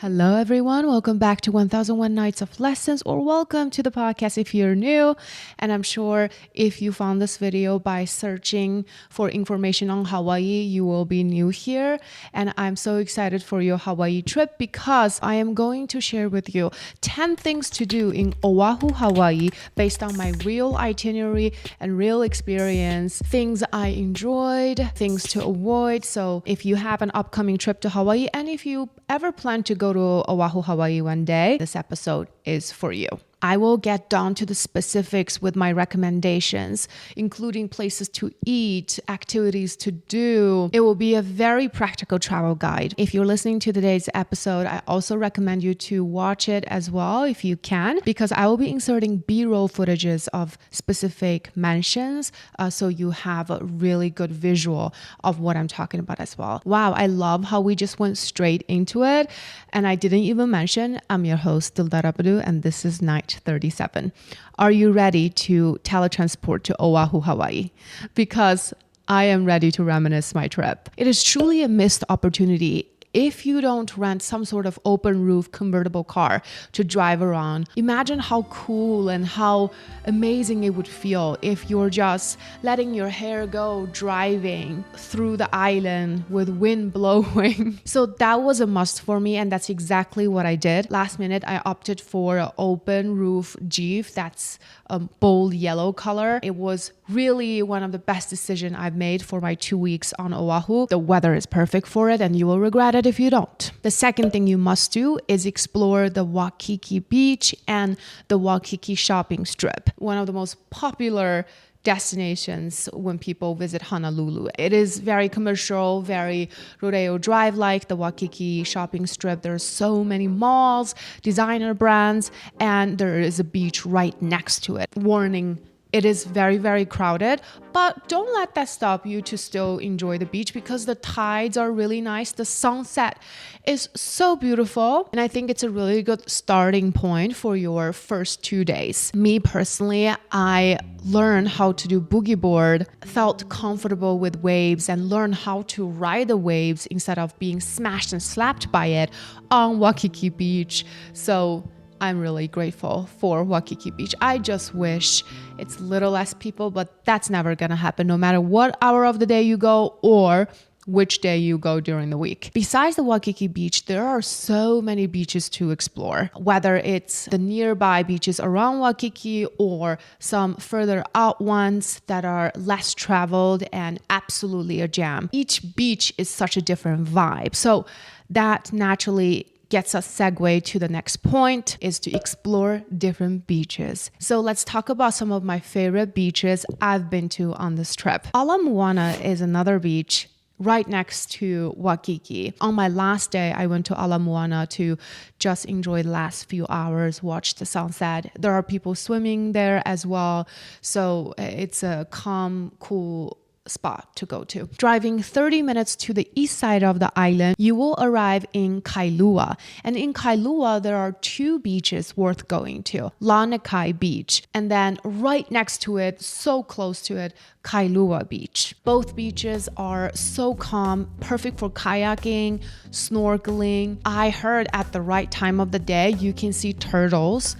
Hello everyone, welcome back to 1001 Nights of Lessons, or welcome to the podcast if you're new. And I'm sure if you found this video by searching for information on Hawaii, you will be new here. And I'm so excited for your Hawaii trip because I am going to share with you 10 things to do in Oahu, Hawaii, based on my real itinerary and real experience, things I enjoyed, things to avoid. So if you have an upcoming trip to Hawaii, and if you ever plan to go to Oahu, Hawaii one day, this episode is for you. I will get down to the specifics with my recommendations, including places to eat, activities to do. It will be a very practical travel guide. If you're listening to today's episode, I also recommend you to watch it as well if you can, because I will be inserting B-roll footages of specific mentions, so you have a really good visual of what I'm talking about as well. Wow, I love how we just went straight into it. And I didn't even mention, I'm your host, Dilda Rabadu, and this is Night 37. Are you ready to teletransport to Oahu, Hawaii? Because I am ready to reminisce my trip. It is truly a missed opportunity if you don't rent some sort of open roof convertible car to drive around. Imagine how cool and how amazing it would feel if you're just letting your hair go driving through the island with wind blowing. So that was a must for me, and that's exactly what I did. Last minute, I opted for an open roof Jeep that's a bold yellow color. It was really one of the best decisions I've made for my 2 weeks on Oahu. The weather is perfect for it, and you will regret it if you don't. The second thing you must do is explore the Waikiki beach and the Waikiki shopping strip, one of the most popular destinations when people visit Honolulu. It is very commercial, very Rodeo Drive-like, the Waikiki shopping strip. There's so many malls, designer brands, and there is a beach right next to it. Warning, it is very, very crowded, but don't let that stop you to still enjoy the beach because the tides are really nice. The sunset is so beautiful, and I think it's a really good starting point for your first 2 days. Me personally, I learned how to do boogie board, felt comfortable with waves, and learned how to ride the waves instead of being smashed and slapped by it on Waikiki Beach. So I'm really grateful for Waikiki Beach. I just wish it's a little less people, but that's never gonna happen no matter what hour of the day you go or which day you go during the week. Besides the Waikiki Beach, there are so many beaches to explore, whether it's the nearby beaches around Waikiki or some further out ones that are less traveled and absolutely a jam. Each beach is such a different vibe. So that naturally gets us segue to the next point, is to explore different beaches. So let's talk about some of my favorite beaches I've been to on this trip. Ala Moana is another beach right next to Waikiki. On my last day, I went to Ala Moana to just enjoy the last few hours, watch the sunset. There are people swimming there as well. So it's a calm, cool spot to go to. Driving 30 minutes to the east side of the island, you will arrive in Kailua. And in Kailua, there are 2 beaches worth going to. Lanikai Beach, and then right next to it, so close to it, Kailua Beach. Both beaches are so calm, perfect for kayaking, snorkeling. I heard at the right time of the day, you can see turtles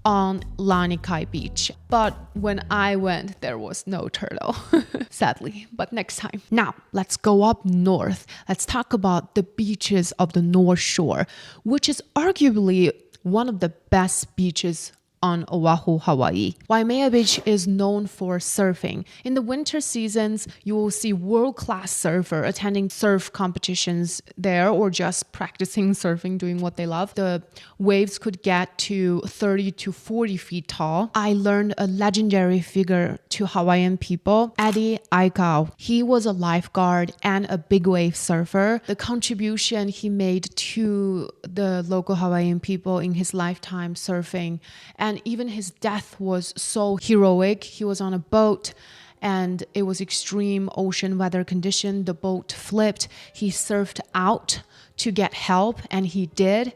on Lanikai Beach. But when I went, there was no turtle, sadly, but next time. Now, let's go up north. Let's talk about the beaches of the North Shore, which is arguably one of the best beaches on Oahu, Hawaii. Waimea Beach is known for surfing. In the winter seasons, you will see world-class surfer attending surf competitions there or just practicing surfing, doing what they love. The waves could get to 30 to 40 feet tall. I learned a legendary figure to Hawaiian people, Eddie Aikau. He was a lifeguard and a big wave surfer. The contribution he made to the local Hawaiian people in his lifetime surfing, and even his death was so heroic. He was on a boat and it was extreme ocean weather condition. The boat flipped. He surfed out to get help, and he did.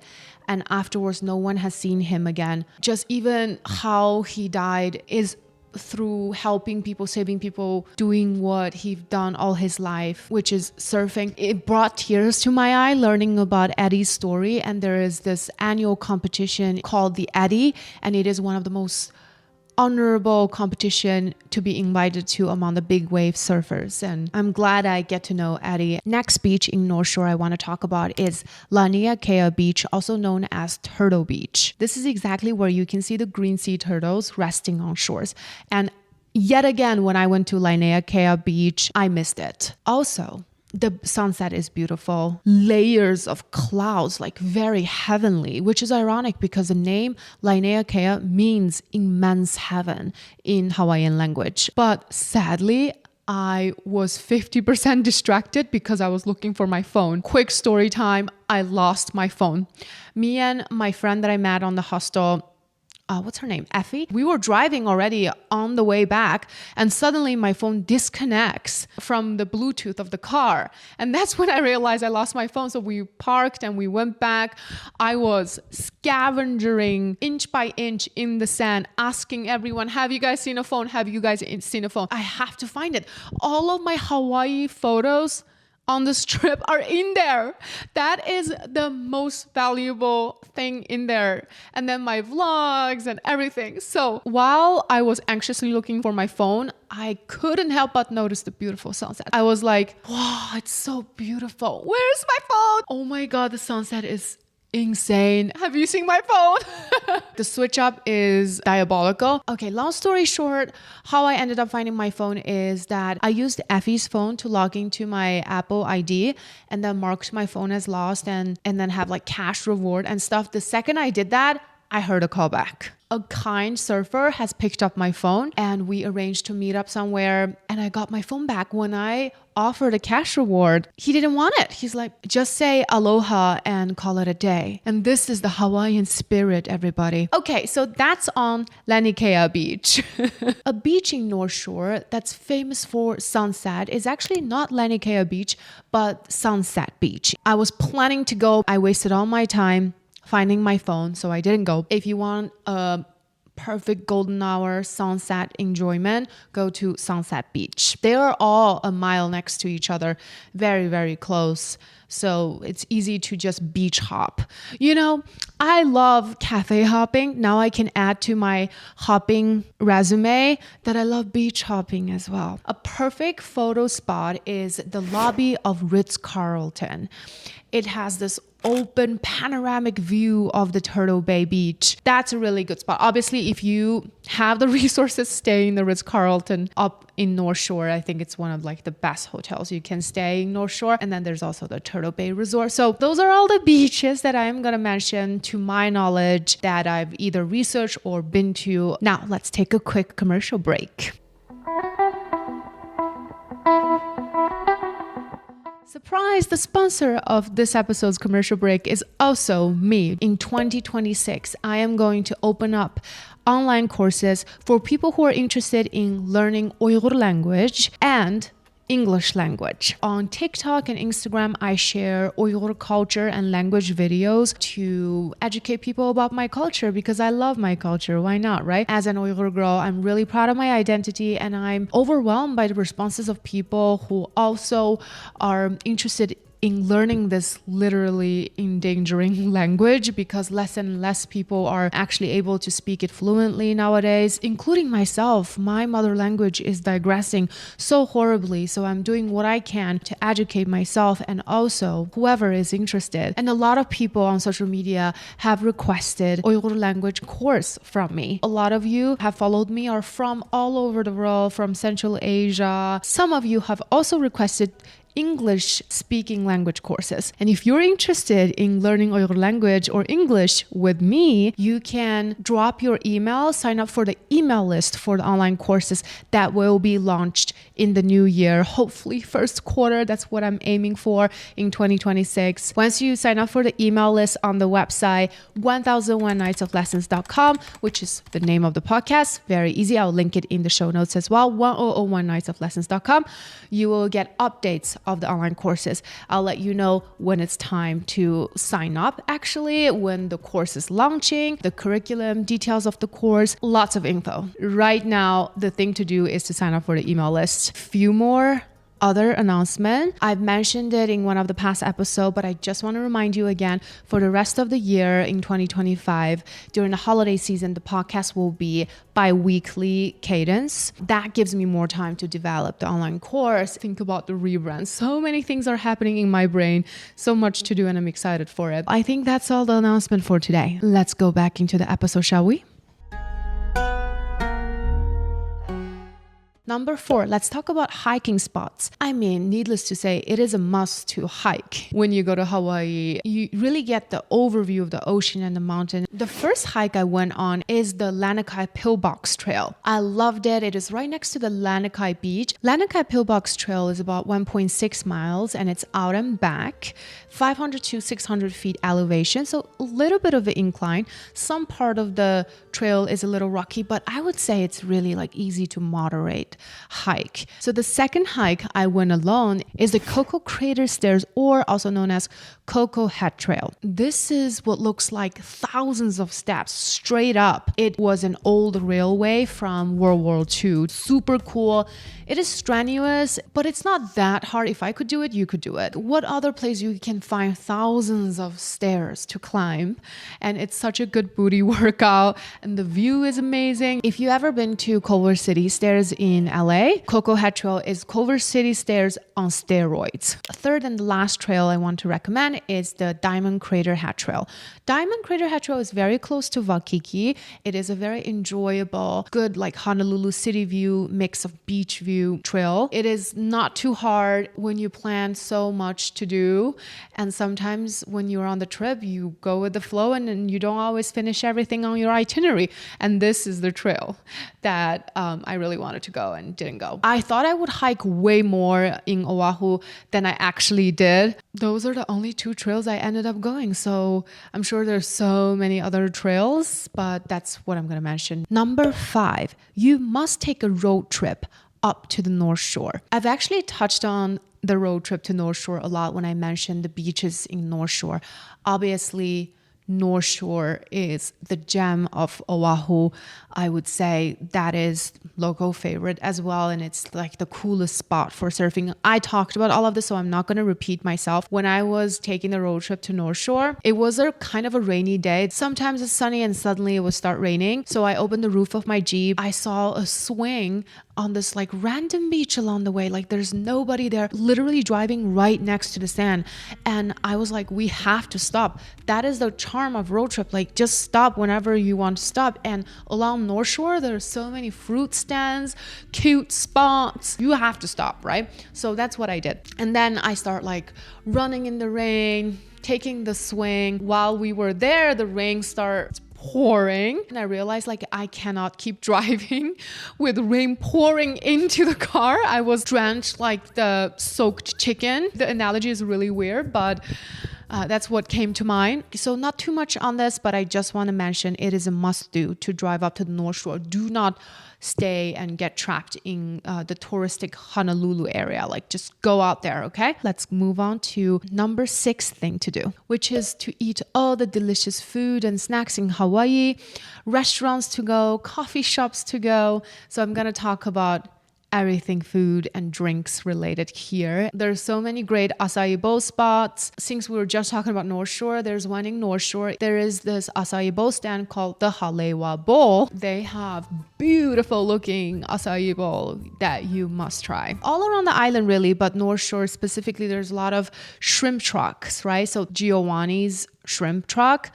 And afterwards, no one has seen him again. Just even how he died is through helping people, saving people, doing what he's done all his life, which is surfing. It brought tears to my eye learning about Eddie's story. And there is this annual competition called the Eddie, and it is one of the most honorable competition to be invited to among the big wave surfers. And I'm glad I get to know Eddie. Next beach in North Shore I want to talk about is Laniakea Beach, also known as Turtle Beach. This is exactly where you can see the green sea turtles resting on shores. And yet again, when I went to Laniakea Beach, I missed it. Also, the sunset is beautiful. Layers of clouds, like very heavenly, which is ironic because the name Laineakea means immense heaven in Hawaiian language. But sadly, I was 50% distracted because I was looking for my phone. Quick story time, I lost my phone. Me and my friend that I met on the hostel, what's her name? Effie. We were driving already on the way back, and suddenly my phone disconnects from the Bluetooth of the car. And that's when I realized I lost my phone. So we parked and we went back. I was scavenging inch by inch in the sand, asking everyone, have you guys seen a phone? Have you guys seen a phone? I have to find it. All of my Hawaii photos on this trip are in there. That is the most valuable thing in there. And then my vlogs and everything. So while I was anxiously looking for my phone, I couldn't help but notice the beautiful sunset. I was like, wow, it's so beautiful. Where's my phone? Oh my God, the sunset is insane. Have you seen my phone? The switch up is diabolical. Okay, long story short, how I ended up finding my phone is that I used Effie's phone to log into my Apple ID and then marked my phone as lost and then have like cash reward and stuff. The second I did that, I heard a call back. A kind surfer has picked up my phone and we arranged to meet up somewhere, and I got my phone back. When I offered a cash reward, he didn't want it. He's like, just say aloha and call it a day. And this is the Hawaiian spirit, everybody. Okay, so that's on Laniakea Beach. A beach in North Shore that's famous for sunset is actually not Laniakea Beach, but Sunset Beach. I was planning to go. I wasted all my time finding my phone, so I didn't go. If you want a perfect golden hour sunset enjoyment, go to Sunset Beach. They are all a mile next to each other, very, very close. So it's easy to just beach hop. You know, I love cafe hopping. Now I can add to my hopping resume that I love beach hopping as well. A perfect photo spot is the lobby of Ritz-Carlton. It has this open panoramic view of the Turtle Bay Beach. That's a really good spot. Obviously, if you have the resources, stay in the Ritz-Carlton up in North Shore. I think it's one of like the best hotels you can stay in North Shore. And then there's also the Turtle Bay Resort. So those are all the beaches that I'm going to mention to my knowledge that I've either researched or been to. Now, let's take a quick commercial break. Surprise! The sponsor of this episode's commercial break is also me. In 2026, I am going to open up online courses for people who are interested in learning Uyghur language and English language. On TikTok and Instagram, I share Uyghur culture and language videos to educate people about my culture because I love my culture. Why not, right? As an Uyghur girl, I'm really proud of my identity and I'm overwhelmed by the responses of people who also are interested in learning this literally endangering language because less and less people are actually able to speak it fluently nowadays, including myself. My mother language is digressing so horribly, so I'm doing what I can to educate myself and also whoever is interested. And a lot of people on social media have requested Uyghur language course from me. A lot of you have followed me are from all over the world, from Central Asia. Some of you have also requested English speaking language courses. And if you're interested in learning Uyghur language or English with me, you can drop your email, sign up for the email list for the online courses that will be launched in the new year, hopefully first quarter. That's what I'm aiming for in 2026. Once you sign up for the email list on the website, 1001nightsoflessons.com, which is the name of the podcast, very easy. I'll link it in the show notes as well, 1001nightsoflessons.com. You will get updates of the online courses. I'll let you know when it's time to sign up, actually, when the course is launching, the curriculum, details of the course, lots of info. Right now, the thing to do is to sign up for the email list. Few more other announcement. I've mentioned it in one of the past episodes, but I just want to remind you again, for the rest of the year in 2025, during the holiday season, the podcast will be bi-weekly cadence. That gives me more time to develop the online course, think about the rebrand. So many things are happening in my brain, so much to do, and I'm excited for it. I think that's all the announcement for today. Let's go back into the episode, shall we? Number 4, let's talk about hiking spots. I mean, needless to say, it is a must to hike. When you go to Hawaii, you really get the overview of the ocean and the mountain. The first hike I went on is the Lanikai Pillbox Trail. I loved it. It is right next to the Lanikai Beach. Lanikai Pillbox Trail is about 1.6 miles and it's out and back, 500 to 600 feet elevation. So a little bit of an incline. Some part of the trail is a little rocky, but I would say it's really like easy to moderate hike. So the second hike I went alone is the Coco Crater Stairs, or also known as Coco Head Trail. This is what looks like thousands of steps straight up. It was an old railway from World War II. Super cool. It is strenuous, but it's not that hard. If I could do it, you could do it. What other place you can find thousands of stairs to climb? And it's such a good booty workout, and the view is amazing. If you ever been to Culver City Stairs in LA, Coco Head Trail is Culver City Stairs on steroids. Third and the last trail I want to recommend is the Diamond Crater Head Trail. Diamond Crater Head Trail is very close to Waikiki. It is a very enjoyable, good like Honolulu city view, mix of beach view trail. It is not too hard when you plan so much to do. And sometimes when you're on the trip, you go with the flow and you don't always finish everything on your itinerary. And this is the trail that I really wanted to go and didn't go. I thought I would hike way more in Oahu than I actually did. Those are the only 2 trails I ended up going. So I'm sure there's so many other trails, but that's what I'm going to mention. Number 5, you must take a road trip up to the North Shore. I've actually touched on the road trip to North Shore a lot when I mentioned the beaches in North Shore. Obviously, North Shore is the gem of Oahu. I would say that is local favorite as well, and it's like the coolest spot for surfing. I talked about all of this, so I'm not going to repeat myself. When I was taking the road trip to North Shore, it was a kind of a rainy day. Sometimes it's sunny and suddenly it would start raining. So I opened the roof of my Jeep. I saw a swing on this like random beach along the way. Like there's nobody there, literally driving right next to the sand. And I was like, we have to stop. That is the charm of road trip. Like just stop whenever you want to stop. And along North Shore, there are so many fruit stands, cute spots. You have to stop, right? So that's what I did. And then I start like running in the rain, taking the swing. While we were there, the rain starts pouring, and I realized like I cannot keep driving with rain pouring into the car. I was drenched like the soaked chicken. The analogy is really weird, but that's what came to mind. So not too much on this, but I just want to mention it is a must do to drive up to the North Shore. Do not stay and get trapped in the touristic Honolulu area. Like just go out there, okay? Let's move on to number 6 thing to do, which is to eat all the delicious food and snacks in Hawaii, restaurants to go, coffee shops to go. So I'm going to talk about everything food and drinks related here. There's so many great acai bowl spots. Since we were just talking about North Shore, there's one in North Shore. There is this acai bowl stand called the Halewa Bowl. They have beautiful looking acai bowl that you must try. All around the island really, but North Shore specifically, there's a lot of shrimp trucks, right? So Giovanni's shrimp truck.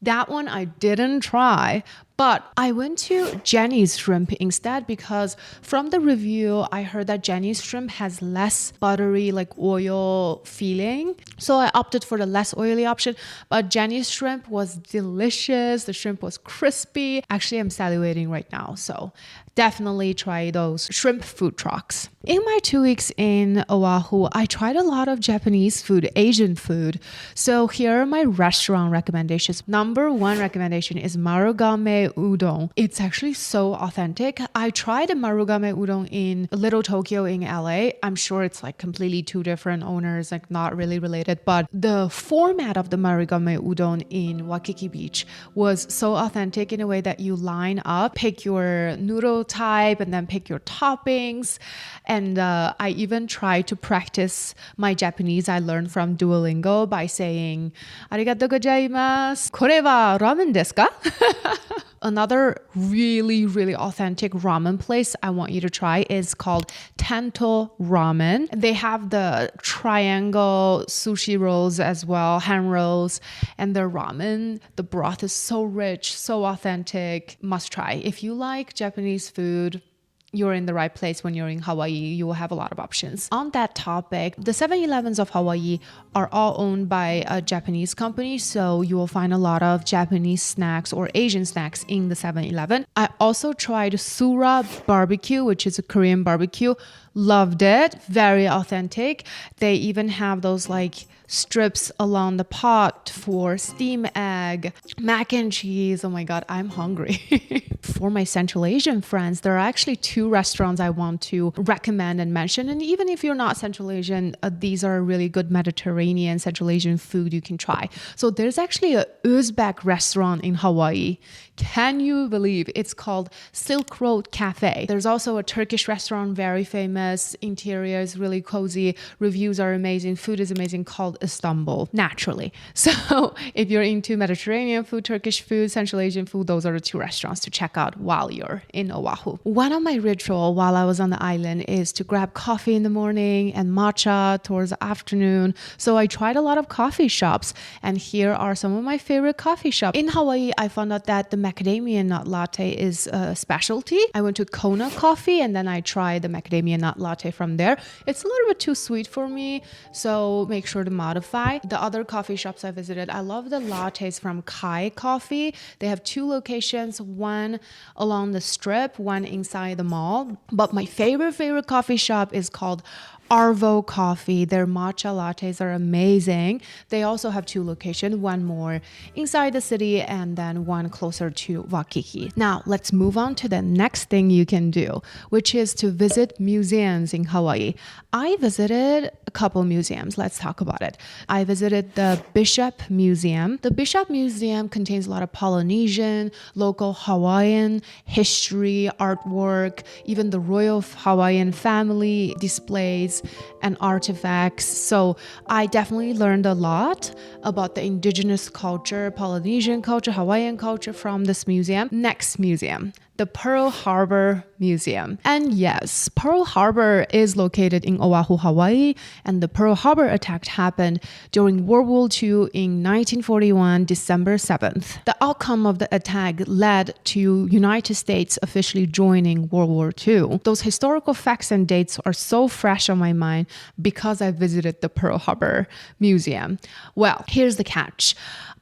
That one I didn't try, but I went to Jenny's shrimp instead because from the review, I heard that Jenny's shrimp has less buttery, like oil feeling. So I opted for the less oily option, but Jenny's shrimp was delicious. The shrimp was crispy. Actually, I'm salivating right now. So definitely try those shrimp food trucks. In my 2 weeks in Oahu, I tried a lot of Japanese food, Asian food. So here are my restaurant recommendations. Number 1 recommendation is Marugame Marugame udon. It's actually so authentic. I tried Marugame udon in Little Tokyo in LA. I'm sure it's like completely two different owners, like not really related, but the format of the Marugame udon in Waikiki Beach was so authentic in a way that you line up, pick your noodle type, and then pick your toppings. And I even tried to practice my Japanese I learned from Duolingo by saying "Arigatou gozaimasu. Kore wa ramen desu ka?" Another really, really authentic ramen place I want you to try is called Tento Ramen. They have the triangle sushi rolls as well, hand rolls, and their ramen, the broth is so rich, so authentic. Must try. If you like Japanese food, you're in the right place when you're in Hawaii. You will have a lot of options. On that topic, the 7-Elevens of Hawaii are all owned by a Japanese company, so you will find a lot of Japanese snacks or Asian snacks in the 7-Eleven. I also tried Sura barbecue, which is a Korean barbecue. Loved it. Very authentic. They even have those like strips along the pot for steam egg, mac and cheese. Oh my God, I'm hungry. For my Central Asian friends, there are actually 2 restaurants I want to recommend and mention. And even if you're not Central Asian, these are really good Mediterranean, Central Asian food you can try. So there's actually a Uzbek restaurant in Hawaii. Can you believe it's called Silk Road Cafe? There's also a Turkish restaurant, very famous. Interior is really cozy. Reviews are amazing. Food is amazing, called Istanbul, naturally. So if you're into Mediterranean food, Turkish food, Central Asian food, those are the 2 restaurants to check out while you're in Oahu. One of my rituals while I was on the island is to grab coffee in the morning and matcha towards the afternoon. So I tried a lot of coffee shops, and here are some of my favorite coffee shops. In Hawaii, I found out that the macadamia nut latte is a specialty. I went to Kona Coffee and then I tried the macadamia nut latte from there. It's a little bit too sweet for me, so make sure to modify. The other coffee shops I visited, I love the lattes from Kai Coffee. They have 2 locations, one along the strip, one inside the mall. But my favorite coffee shop is called Arvo Coffee. Their matcha lattes are amazing. They also have 2 locations, one more inside the city and then one closer to Waikiki. Now, let's move on to the next thing you can do, which is to visit museums in Hawaii. I visited a couple museums. Let's talk about it. I visited the Bishop Museum. The Bishop Museum contains a lot of Polynesian, local Hawaiian history, artwork, even the royal Hawaiian family displays and artifacts. So I definitely learned a lot about the indigenous culture, Polynesian culture, Hawaiian culture from this museum. Next museum, the Pearl Harbor Museum. And yes, Pearl Harbor is located in Oahu, Hawaii, and the Pearl Harbor attack happened during World War II in 1941, December 7th. The outcome of the attack led to United States officially joining World War II. Those historical facts and dates are so fresh on my mind because I visited the Pearl Harbor Museum. Well, here's the catch.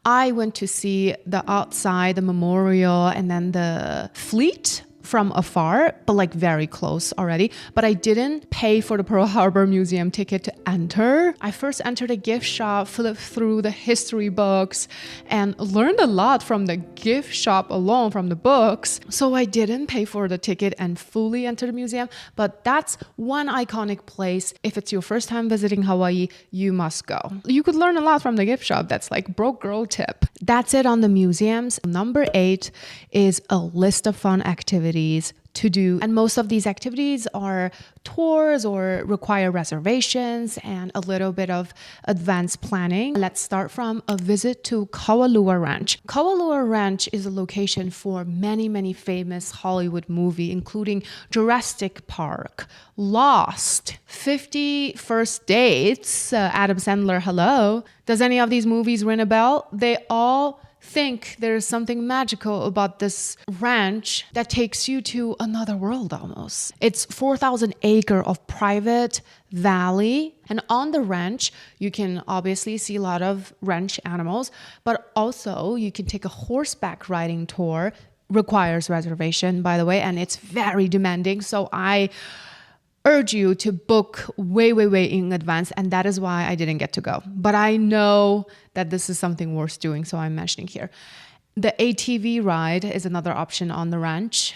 I went to see the outside, the memorial, and then the fleet from afar, but like very close already. But I didn't pay for the Pearl Harbor Museum ticket to enter. I first entered a gift shop, flipped through the history books, and learned a lot from the gift shop alone, from the books. So I didn't pay for the ticket and fully enter the museum, but that's one iconic place. If it's your first time visiting Hawaii, you must go. You could learn a lot from the gift shop. That's like broke girl tip. That's it on the museums. Number 8 is a list of fun activities to do. And most of these activities are tours or require reservations and a little bit of advanced planning. Let's start from a visit to Kaulua Ranch. Kaulua Ranch is a location for many famous Hollywood movies, including Jurassic Park, Lost, 50 First Dates, Adam Sandler, hello. Does any of these movies ring a bell? They all think there's something magical about this ranch that takes you to another world almost. It's 4,000 acres of private valley, and on the ranch you can obviously see a lot of ranch animals, but also you can take a horseback riding tour. Requires reservation, by the way, and it's very demanding, so I urge you to book way in advance, and that is why I didn't get to go. But I know that this is something worth doing, so I'm mentioning here. The ATV ride is another option on the ranch.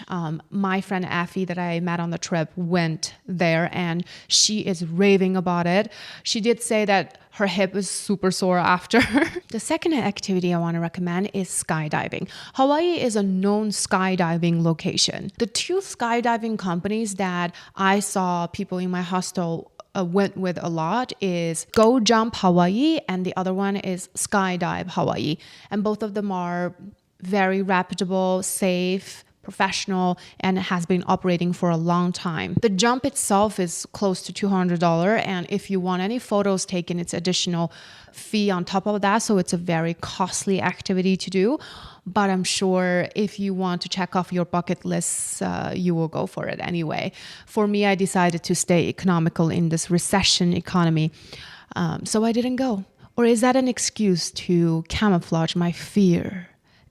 My friend Affy that I met on the trip went there and she is raving about it. She did say that her hip is super sore after. The second activity I want to recommend is skydiving. Hawaii is a known skydiving location. The two skydiving companies that I saw people in my hostel went with a lot is Go Jump Hawaii and the other one is Skydive Hawaii. And both of them are very reputable, safe, professional, and has been operating for a long time. The jump itself is close to $200, and if you want any photos taken, it's additional fee on top of that. So it's a very costly activity to do. But I'm sure if you want to check off your bucket list, you will go for it anyway. For me, I decided to stay economical in this recession economy. So I didn't go. Or is that an excuse to camouflage my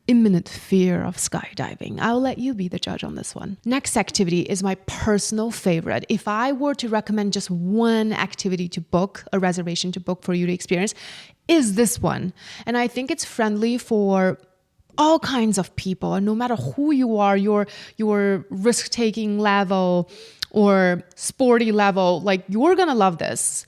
imminent fear of skydiving? I'll let you be the judge on this one. Next activity is my personal favorite. If I were to recommend just one activity to book, a reservation to book for you to experience, is this one. And I think it's friendly for all kinds of people, and no matter who you are, your risk-taking level or sporty level, like you're gonna love this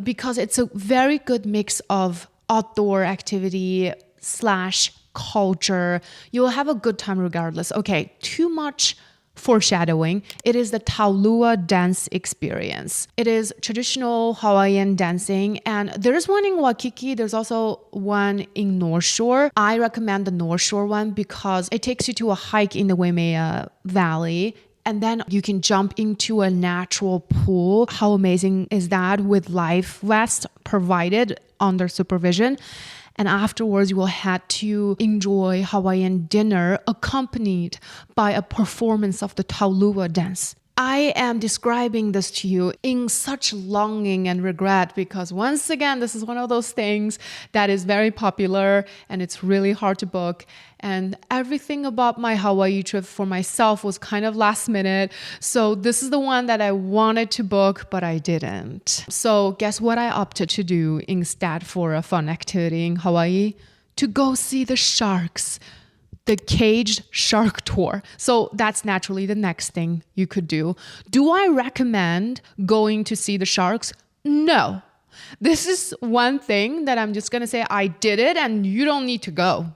because it's a very good mix of outdoor activity / culture. You'll have a good time regardless. Okay, too much foreshadowing. It is the Taulua dance experience. It is traditional Hawaiian dancing, and there's one in Waikiki. There's also one in North Shore. I recommend the North Shore one because it takes you to a hike in the Waimea Valley, and then you can jump into a natural pool. How amazing is that, with life vests provided under supervision? And afterwards, you will have to enjoy Hawaiian dinner accompanied by a performance of the Taulua dance. I am describing this to you in such longing and regret because once again, this is one of those things that is very popular and it's really hard to book. And everything about my Hawaii trip for myself was kind of last minute. So this is the one that I wanted to book, but I didn't. So guess what I opted to do instead for a fun activity in Hawaii? To go see the sharks. The caged shark tour. So that's naturally the next thing you could do. Do I recommend going to see the sharks? No. This is one thing that I'm just going to say I did it and you don't need to go.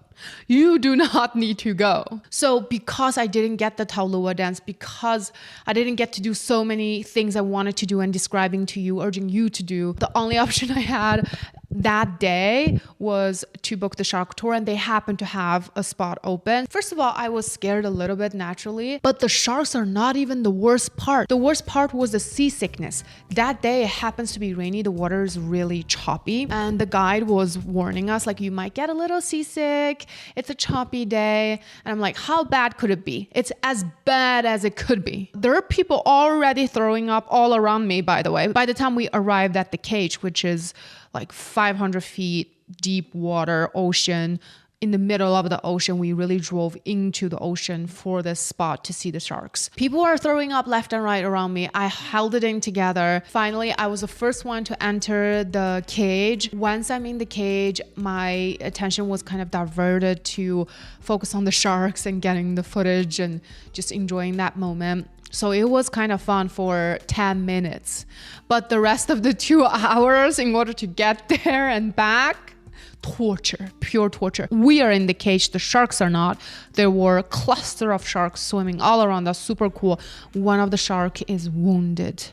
You do not need to go. So because I didn't get the Taulua dance, because I didn't get to do so many things I wanted to do and describing to you, urging you to do, the only option I had that day was to book the shark tour, and they happened to have a spot open. First of all, I was scared a little bit naturally, but the sharks are not even the worst part. The worst part was the seasickness. That day it happens to be rainy, the water is really choppy, and the guide was warning us like, you might get a little seasick, it's a choppy day. And I'm like, how bad could it be? It's as bad as it could be. There are people already throwing up all around me, by the way. By the time we arrived at the cage, which is like 500 feet deep water, ocean, in the middle of the ocean, we really drove into the ocean for this spot to see the sharks. People are throwing up left and right around me. I held it in together. Finally, I was the first one to enter the cage. Once I'm in the cage, my attention was kind of diverted to focus on the sharks and getting the footage and just enjoying that moment. So it was kind of fun for 10 minutes. But the rest of the 2 hours in order to get there and back, torture, pure torture. We are in the cage, the sharks are not. There were a cluster of sharks swimming all around us, super cool. One of the shark is wounded.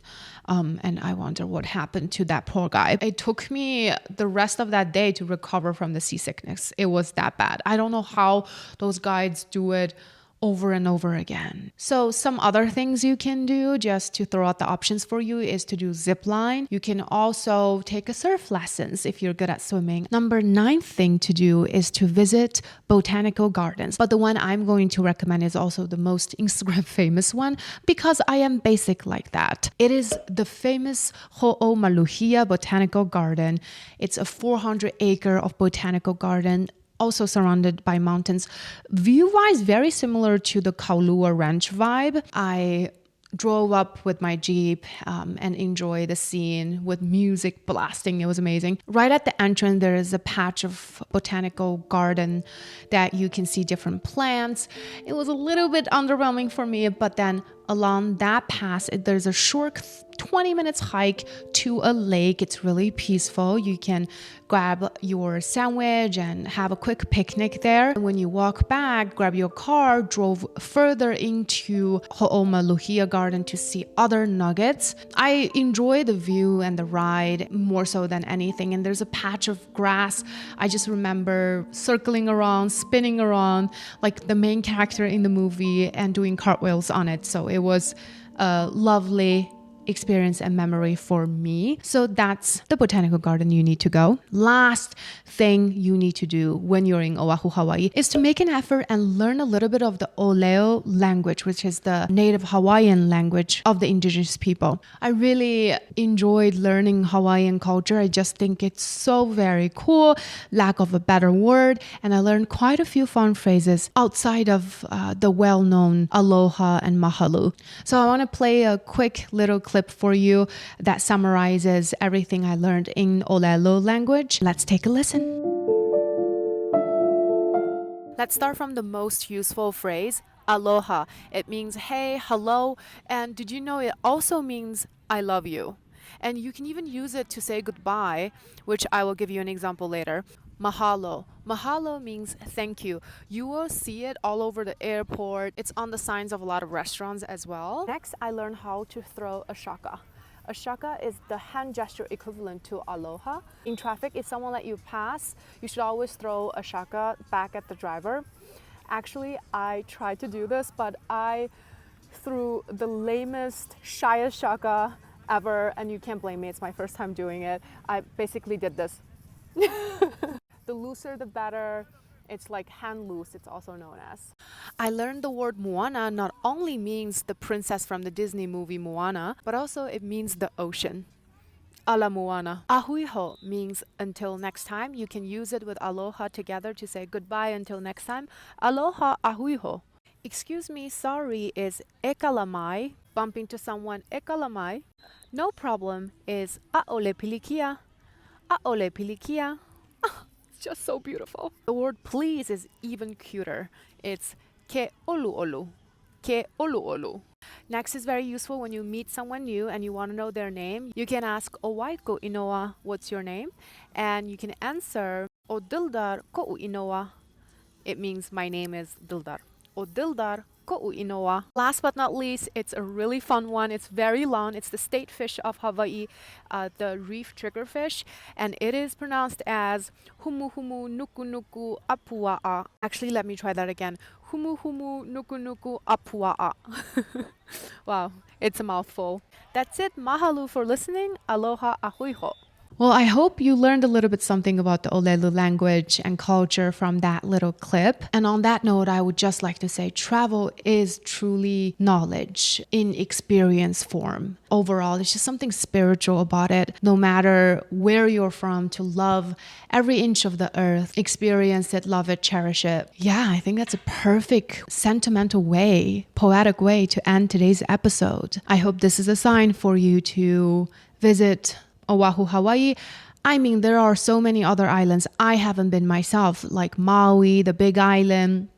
And I wonder what happened to that poor guy. It took me the rest of that day to recover from the seasickness. It was that bad. I don't know how those guides do it over and over again. So some other things you can do just to throw out the options for you is to do zip line. You can also take a surf lessons if you're good at swimming. Number 9 thing to do is to visit botanical gardens. But the one I'm going to recommend is also the most Instagram famous one because I am basic like that. It is the famous Ho'omaluhia Botanical Garden. It's a 400-acre of botanical garden, also surrounded by mountains. View-wise, very similar to the Kaulua Ranch vibe. I drove up with my Jeep and enjoy the scene with music blasting. It was amazing. Right at the entrance, there is a patch of botanical garden that you can see different plants. It was a little bit underwhelming for me, but then along that pass, there's a short 20 minutes hike to a lake. It's really peaceful. You can grab your sandwich and have a quick picnic there. When you walk back, grab your car, drove further into Ho'oma Luhia Garden to see other nuggets. I enjoy the view and the ride more so than anything. And there's a patch of grass. I just remember circling around, spinning around like the main character in the movie and doing cartwheels on it. So it was a lovely experience and memory for me. So that's the botanical garden you need to go. Last thing you need to do when you're in Oahu, Hawaii is to make an effort and learn a little bit of the Oleo language, which is the native Hawaiian language of the indigenous people. I really enjoyed learning Hawaiian culture. I just think it's so very cool, lack of a better word. And I learned quite a few fun phrases outside of the well-known aloha and mahalo. So I want to play a quick little clip for you that summarizes everything I learned in Olelo language. Let's take a listen. Let's start from the most useful phrase, aloha. It means hey, hello, and did you know it also means I love you? And you can even use it to say goodbye, which I will give you an example later. Mahalo. Mahalo means thank you. You will see it all over the airport. It's on the signs of a lot of restaurants as well. Next, I learned how to throw a shaka. A shaka is the hand gesture equivalent to aloha. In traffic, if someone let you pass, you should always throw a shaka back at the driver. Actually, I tried to do this, but I threw the lamest, shyest shaka ever, and you can't blame me. It's my first time doing it. I basically did this. The looser, the better. It's like hand loose, it's also known as. I learned the word Moana not only means the princess from the Disney movie Moana, but also it means the ocean. Ala Moana. Ahuiho means until next time. You can use it with aloha together to say goodbye until next time. Aloha ahuiho. Excuse me, sorry is ekalamai. Bump into someone, ekalamai. No problem is aole pilikia. Aole pilikia. Just so beautiful. The word please is even cuter. It's ke olu olu. Ke olu olu. Next is very useful when you meet someone new and you want to know their name. You can ask Owaiko Inoa, what's your name? And you can answer O Dildar Ko'u Inoa. It means my name is Dildar. O Dildar Ko'u Inoa. Last but not least, it's a really fun one. It's very long. It's the state fish of Hawaii, the reef triggerfish, and it is pronounced as humu humu nuku nuku apua'a. Actually, let me try that again. Humu humu nuku nuku apua'a. Wow, it's a mouthful. That's it. Mahalo for listening. Aloha ahuiho. Well, I hope you learned a little bit something about the Olelo language and culture from that little clip. And on that note, I would just like to say travel is truly knowledge in experience form. Overall, it's just something spiritual about it. No matter where you're from, to love every inch of the earth, experience it, love it, cherish it. Yeah, I think that's a perfect sentimental way, poetic way to end today's episode. I hope this is a sign for you to visit Oahu, Hawaii. I mean, there are so many other islands I haven't been myself, like Maui, the Big Island,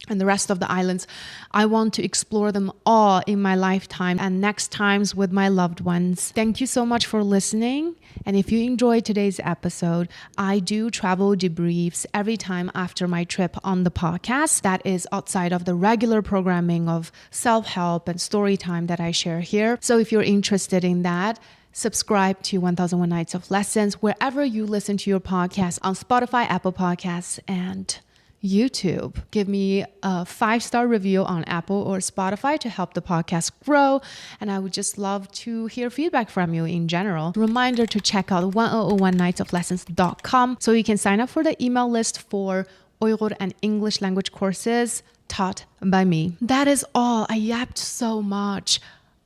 and the rest of the islands. I want to explore them all in my lifetime and next times with my loved ones. Thank you so much for listening. And if you enjoyed today's episode, I do travel debriefs every time after my trip on the podcast. That is outside of the regular programming of self-help and story time that I share here. So if you're interested in that, subscribe to 1001 Nights of Lessons wherever you listen to your podcast, on Spotify, Apple Podcasts, and YouTube. Give me a 5-star review on Apple or Spotify to help the podcast grow. And I would just love to hear feedback from you in general. Reminder to check out 1001nightsoflessons.com so you can sign up for the email list for Uyghur and English language courses taught by me. That is all. I yapped so much.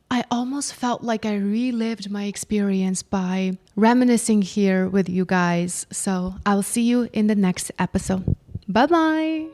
I almost felt like I relived my experience by reminiscing here with you guys. So I'll see you in the next episode. Bye-bye.